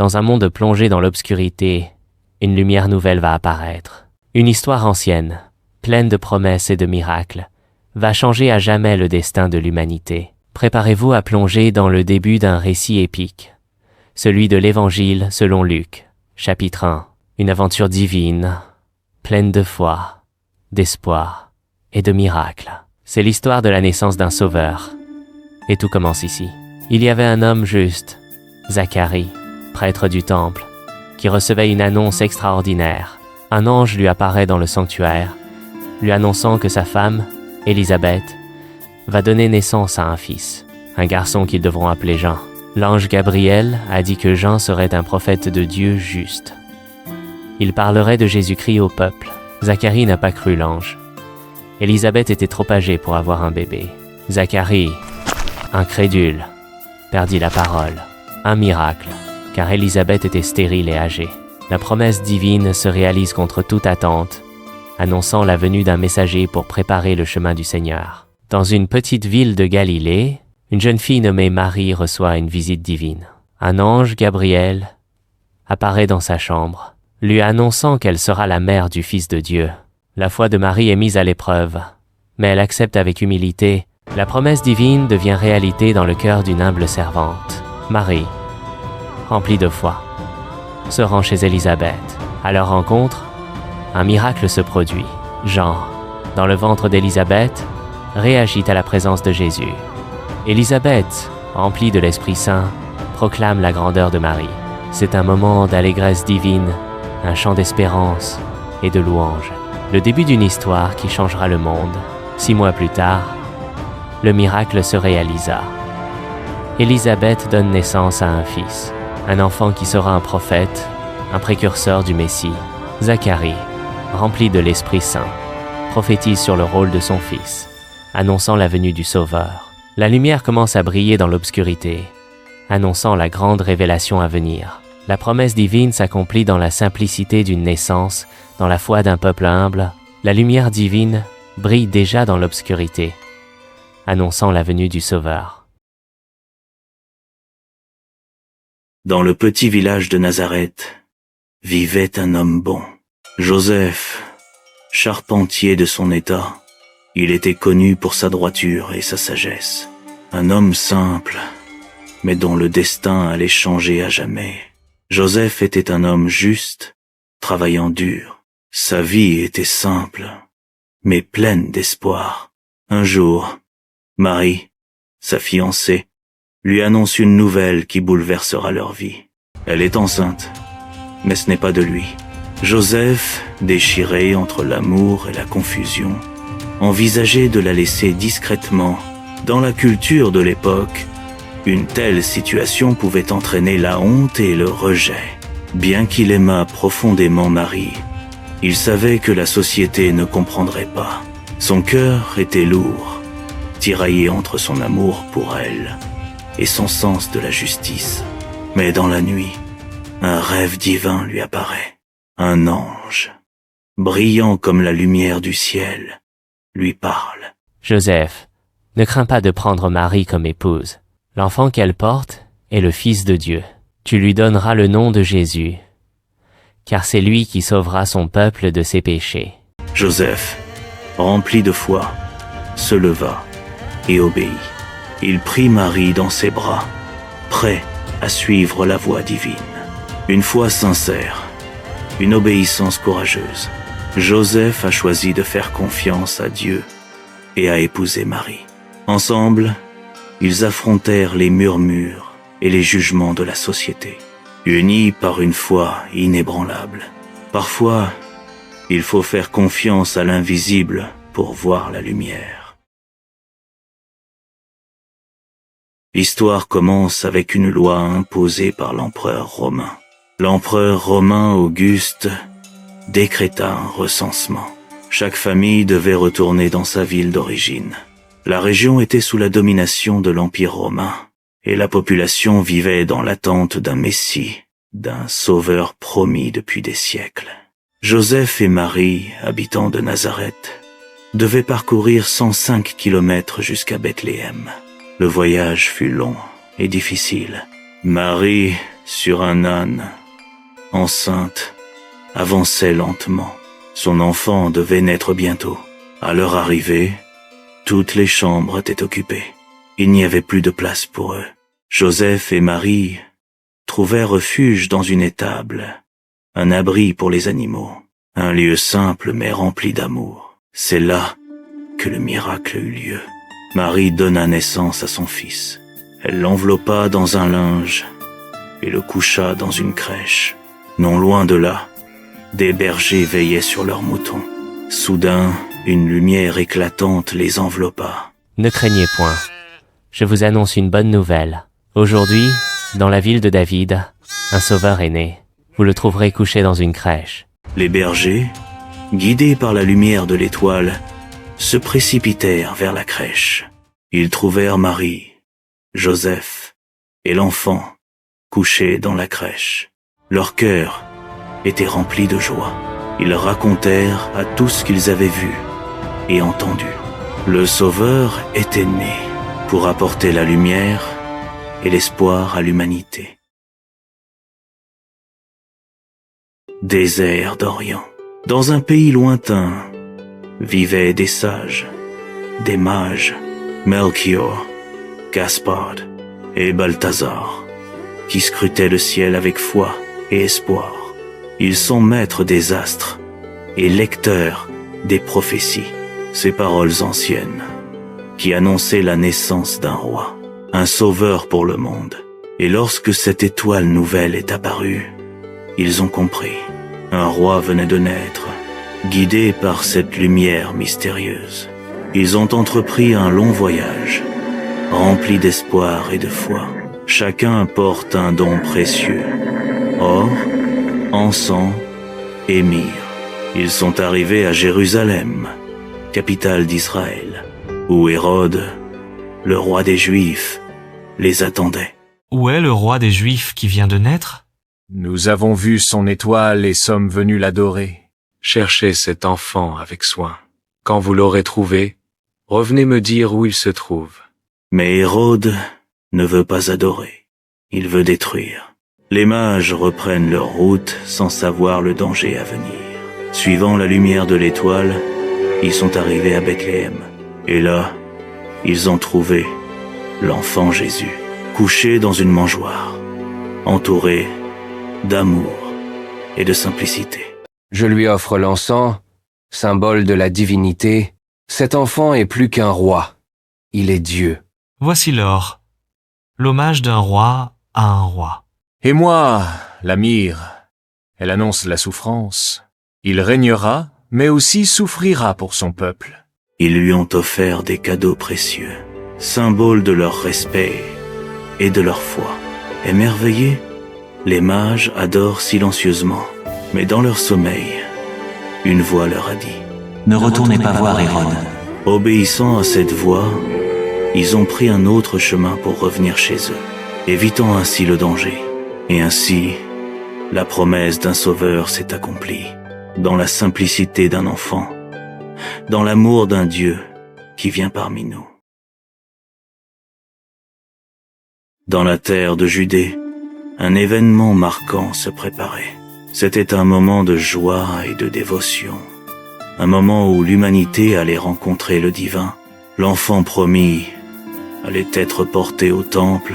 Dans un monde plongé dans l'obscurité, une lumière nouvelle va apparaître. Une histoire ancienne, pleine de promesses et de miracles, va changer à jamais le destin de l'humanité. Préparez-vous à plonger dans le début d'un récit épique, celui de l'Évangile selon Luc, chapitre 1. Une aventure divine, pleine de foi, d'espoir et de miracles. C'est l'histoire de la naissance d'un sauveur. Et tout commence ici. Il y avait un homme juste, Zacharie, prêtre du temple, qui recevait une annonce extraordinaire. Un ange lui apparaît dans le sanctuaire, lui annonçant que sa femme, Élisabeth, va donner naissance à un fils, un garçon qu'ils devront appeler Jean. L'ange Gabriel a dit que Jean serait un prophète de Dieu juste. Il parlerait de Jésus-Christ au peuple. Zacharie n'a pas cru l'ange. Élisabeth était trop âgée pour avoir un bébé. Zacharie, incrédule, perdit la parole. Un miracle, car Élisabeth était stérile et âgée. La promesse divine se réalise contre toute attente, annonçant la venue d'un messager pour préparer le chemin du Seigneur. Dans une petite ville de Galilée, une jeune fille nommée Marie reçoit une visite divine. Un ange, Gabriel, apparaît dans sa chambre, lui annonçant qu'elle sera la mère du Fils de Dieu. La foi de Marie est mise à l'épreuve, mais elle accepte avec humilité. La promesse divine devient réalité dans le cœur d'une humble servante. Marie, remplie de foi, se rend chez Élisabeth. À leur rencontre, un miracle se produit. Jean, dans le ventre d'Élisabeth, réagit à la présence de Jésus. Élisabeth, remplie de l'Esprit Saint, proclame la grandeur de Marie. C'est un moment d'allégresse divine, un chant d'espérance et de louange. Le début d'une histoire qui changera le monde. 6 mois plus tard, le miracle se réalisa. Élisabeth donne naissance à un fils, un enfant qui sera un prophète, un précurseur du Messie. Zacharie, rempli de l'Esprit Saint, prophétise sur le rôle de son fils, annonçant la venue du Sauveur. La lumière commence à briller dans l'obscurité, annonçant la grande révélation à venir. La promesse divine s'accomplit dans la simplicité d'une naissance, dans la foi d'un peuple humble. La lumière divine brille déjà dans l'obscurité, annonçant la venue du Sauveur. Dans le petit village de Nazareth, vivait un homme bon, Joseph, charpentier de son état. Il était connu pour sa droiture et sa sagesse. Un homme simple, mais dont le destin allait changer à jamais. Joseph était un homme juste, travaillant dur. Sa vie était simple, mais pleine d'espoir. Un jour, Marie, sa fiancée, lui annonce une nouvelle qui bouleversera leur vie. Elle est enceinte, mais ce n'est pas de lui. Joseph, déchiré entre l'amour et la confusion, envisageait de la laisser discrètement. Dans la culture de l'époque, une telle situation pouvait entraîner la honte et le rejet. Bien qu'il aimât profondément Marie, il savait que la société ne comprendrait pas. Son cœur était lourd, tiraillé entre son amour pour elle et son sens de la justice. Mais dans la nuit, un rêve divin lui apparaît. Un ange, brillant comme la lumière du ciel, lui parle. Joseph, ne crains pas de prendre Marie comme épouse. L'enfant qu'elle porte est le Fils de Dieu. Tu lui donneras le nom de Jésus, car c'est lui qui sauvera son peuple de ses péchés. Joseph, rempli de foi, se leva et obéit. Il prit Marie dans ses bras, prêt à suivre la voie divine. Une foi sincère, une obéissance courageuse. Joseph a choisi de faire confiance à Dieu et a épousé Marie. Ensemble, ils affrontèrent les murmures et les jugements de la société, unis par une foi inébranlable. Parfois, il faut faire confiance à l'invisible pour voir la lumière. L'histoire commence avec une loi imposée par l'empereur romain. L'empereur romain Auguste décréta un recensement. Chaque famille devait retourner dans sa ville d'origine. La région était sous la domination de l'Empire romain, et la population vivait dans l'attente d'un Messie, d'un sauveur promis depuis des siècles. Joseph et Marie, habitants de Nazareth, devaient parcourir 105 kilomètres jusqu'à Bethléem. Le voyage fut long et difficile. Marie sur un âne, enceinte, avançait lentement. Son enfant devait naître bientôt. À leur arrivée, toutes les chambres étaient occupées. Il n'y avait plus de place pour eux. Joseph et Marie trouvèrent refuge dans une étable, un abri pour les animaux, un lieu simple mais rempli d'amour. C'est là que le miracle eut lieu. Marie donna naissance à son fils. Elle l'enveloppa dans un linge et le coucha dans une crèche. Non loin de là, des bergers veillaient sur leurs moutons. Soudain, une lumière éclatante les enveloppa. Ne craignez point. Je vous annonce une bonne nouvelle. Aujourd'hui, dans la ville de David, un sauveur est né. Vous le trouverez couché dans une crèche. Les bergers, guidés par la lumière de l'étoile, se précipitèrent vers la crèche. Ils trouvèrent Marie, Joseph et l'enfant couchés dans la crèche. Leur cœur était rempli de joie. Ils racontèrent à tout ce qu'ils avaient vu et entendu. Le Sauveur était né pour apporter la lumière et l'espoir à l'humanité. Désert d'Orient. Dans un pays lointain, vivaient des sages, des mages, Melchior, Gaspard et Balthazar, qui scrutaient le ciel avec foi et espoir. Ils sont maîtres des astres et lecteurs des prophéties, ces paroles anciennes, qui annonçaient la naissance d'un roi, un sauveur pour le monde. Et lorsque cette étoile nouvelle est apparue, ils ont compris. Un roi venait de naître, guidé par cette lumière mystérieuse. Ils ont entrepris un long voyage, rempli d'espoir et de foi. Chacun porte un don précieux, or, encens et myrrhe. Ils sont arrivés à Jérusalem, capitale d'Israël, où Hérode, le roi des Juifs, les attendait. Où est le roi des Juifs qui vient de naître? Nous avons vu son étoile et sommes venus l'adorer. Cherchez cet enfant avec soin. Quand vous l'aurez trouvé, revenez me dire où il se trouve. Mais Hérode ne veut pas adorer, il veut détruire. Les mages reprennent leur route sans savoir le danger à venir. Suivant la lumière de l'étoile, ils sont arrivés à Bethléem. Et là, ils ont trouvé l'enfant Jésus, couché dans une mangeoire, entouré d'amour et de simplicité. Je lui offre l'encens, symbole de la divinité. Cet enfant est plus qu'un roi, il est Dieu. Voici l'or, l'hommage d'un roi à un roi. Et moi, la myrrhe, elle annonce la souffrance. Il régnera, mais aussi souffrira pour son peuple. Ils lui ont offert des cadeaux précieux, symboles de leur respect et de leur foi. Émerveillés, les mages adorent silencieusement, mais dans leur sommeil, une voix leur a dit « Ne retournez pas voir Hérode. » Obéissant à cette voix, ils ont pris un autre chemin pour revenir chez eux, évitant ainsi le danger. Et ainsi, la promesse d'un sauveur s'est accomplie, dans la simplicité d'un enfant, dans l'amour d'un Dieu qui vient parmi nous. Dans la terre de Judée, un événement marquant se préparait. C'était un moment de joie et de dévotion, un moment où l'humanité allait rencontrer le divin. L'enfant promis allait être porté au temple,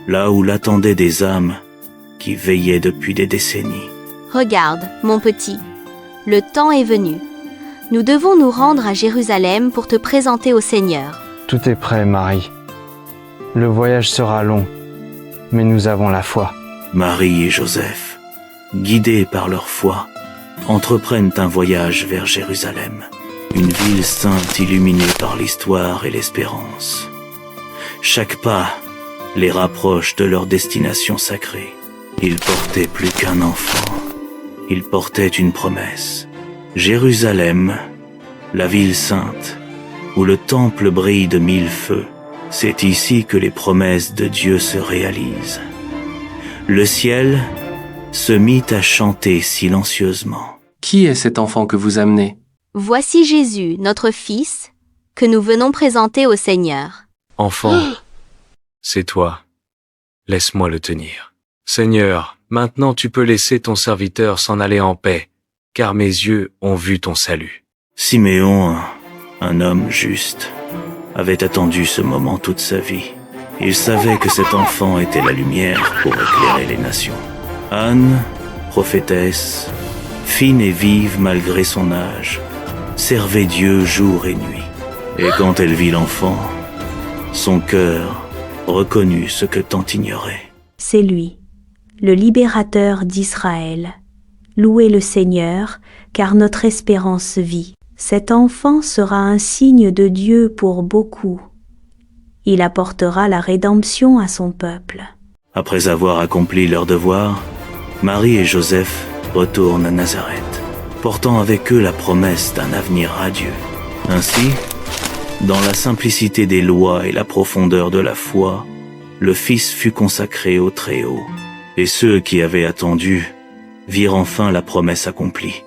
là où l'attendaient des âmes qui veillaient depuis des décennies. Regarde, mon petit, le temps est venu. Nous devons nous rendre à Jérusalem pour te présenter au Seigneur. Tout est prêt, Marie. Le voyage sera long, mais nous avons la foi. Marie et Joseph, guidés par leur foi, entreprennent un voyage vers Jérusalem, une ville sainte illuminée par l'histoire et l'espérance. Chaque pas les rapproche de leur destination sacrée. Ils portaient plus qu'un enfant, ils portaient une promesse. Jérusalem, la ville sainte, où le temple brille de 1000 feux, c'est ici que les promesses de Dieu se réalisent. Le ciel se mit à chanter silencieusement. Qui est cet enfant que vous amenez? Voici Jésus, notre Fils, que nous venons présenter au Seigneur. Enfant, c'est toi. Laisse-moi le tenir. Seigneur, maintenant tu peux laisser ton serviteur s'en aller en paix, car mes yeux ont vu ton salut. Siméon, un homme juste, avait attendu ce moment toute sa vie. Il savait que cet enfant était la lumière pour éclairer les nations. Anne, prophétesse, fine et vive malgré son âge, servait Dieu jour et nuit. Et quand elle vit l'enfant, son cœur reconnut ce que tant ignorait. C'est lui, le libérateur d'Israël. Louez le Seigneur, car notre espérance vit. Cet enfant sera un signe de Dieu pour beaucoup. Il apportera la rédemption à son peuple. Après avoir accompli leur devoir, Marie et Joseph retournent à Nazareth, portant avec eux la promesse d'un avenir radieux. Ainsi, dans la simplicité des lois et la profondeur de la foi, le Fils fut consacré au Très-Haut, et ceux qui avaient attendu virent enfin la promesse accomplie.